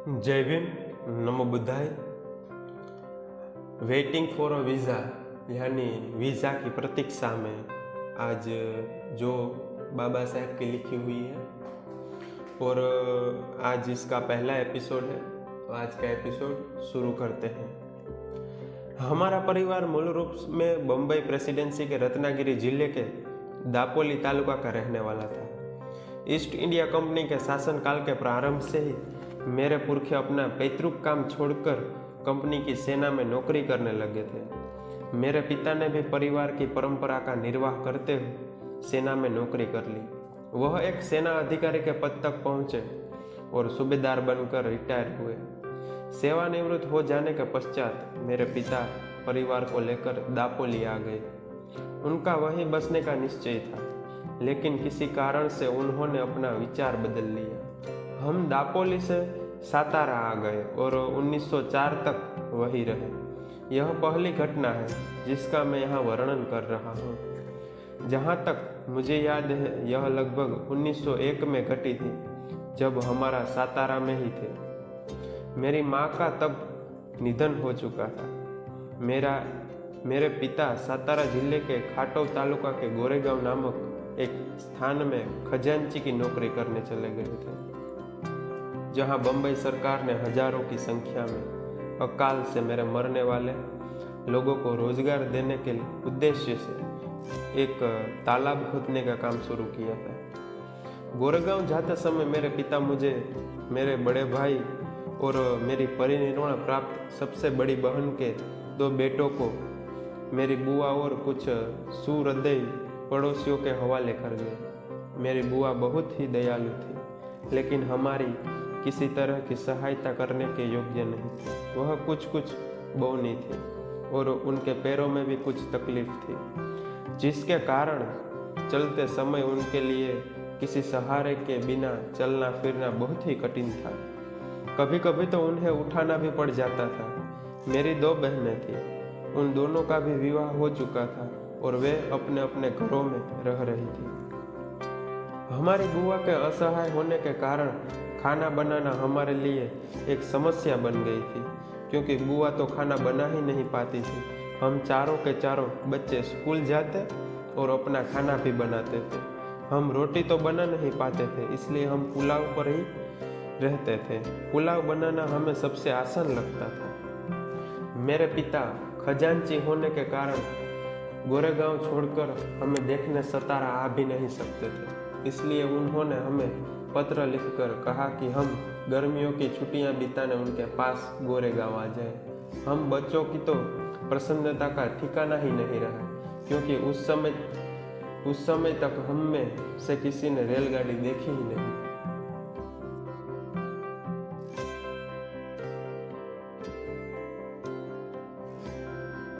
जय भीम, नमो बुद्धाय। Waiting for a visa यानी visa की प्रतीक्षा में आज जो बाबा साहेब की लिखी हुई है और आज इसका पहला एपिसोड है। तो आज का एपिसोड शुरू करते हैं। हमारा परिवार मूल रूप में बम्बई प्रेसिडेंसी के रत्नागिरी जिले के दापोली तालुका का रहने वाला था। ईस्ट इंडिया कंपनी के शासनकाल के प्रारंभ से ही मेरे पुरखे अपना पैतृक काम छोड़कर कंपनी की सेना में नौकरी करने लगे थे। मेरे पिता ने भी परिवार की परंपरा का निर्वाह करते हुए सेना में नौकरी कर ली। वह एक सेना अधिकारी के पद तक पहुंचे और सूबेदार बनकर रिटायर हुए। सेवानिवृत्त हो जाने के पश्चात मेरे पिता परिवार को लेकर दापोली आ गए। उनका वहीं बसने का निश्चय था, लेकिन किसी कारण से उन्होंने अपना विचार बदल लिया। हम दापोली से सातारा आ गए और 1904 तक वही रहे। यह पहली घटना है जिसका मैं यहाँ वर्णन कर रहा हूँ। जहाँ तक मुझे याद है, यह लगभग 1901 में घटी थी, जब हमारा सातारा में ही थे। मेरी माँ का तब निधन हो चुका था। मेरे पिता सातारा जिले के खाटो तालुका के गोरेगांव नामक एक स्थान में खजांची की नौकरी करने चले गए थे, जहां बम्बई सरकार ने हजारों की संख्या में अकाल से मेरे मरने वाले लोगों को रोजगार देने के उद्देश्य से एक तालाब खोदने का काम शुरू किया था। गोरेगांव जाते समय मेरे पिता मुझे, मेरे बड़े भाई और मेरी परिनिर्वाण प्राप्त सबसे बड़ी बहन के 2 बेटों को, मेरी बुआ और कुछ सुहृदय पड़ोसियों के हवाले कर गए। मेरी बुआ बहुत ही दयालु थी, लेकिन हमारी किसी तरह की सहायता करने के योग्य नहीं थी। वह कुछ बौनी थी और उनके पैरों में भी कुछ तकलीफ थी, जिसके कारण चलते समय उनके लिए किसी सहारे के बिना चलना फिरना बहुत ही कठिन था। कभी कभी तो उन्हें उठाना भी पड़ जाता था। मेरी 2 बहनें थीं, उन दोनों का भी विवाह हो चुका था और वे अपने अपने घरों में रह रही थी। हमारी बुआ के असहाय होने के कारण खाना बनाना हमारे लिए एक समस्या बन गई थी, क्योंकि बुआ तो खाना बना ही नहीं पाती थी। हम चारों के चारों बच्चे स्कूल जाते और अपना खाना भी बनाते थे। हम रोटी तो बना नहीं पाते थे, इसलिए हम पुलाव पर ही रहते थे। पुलाव बनाना हमें सबसे आसान लगता था। मेरे पिता खजांची होने के कारण गोरेगांव छोड़कर हमें देखने सातारा आ भी नहीं सकते थे, इसलिए उन्होंने हमें पत्र लिखकर कहा कि हम गर्मियों की छुट्टियां बिताने उनके पास गोरेगांव आ जाए। हम बच्चों की तो प्रसन्नता का ठिकाना ही नहीं रहा, क्योंकि उस समय तक हम में से किसी ने रेलगाड़ी देखी ही नहीं।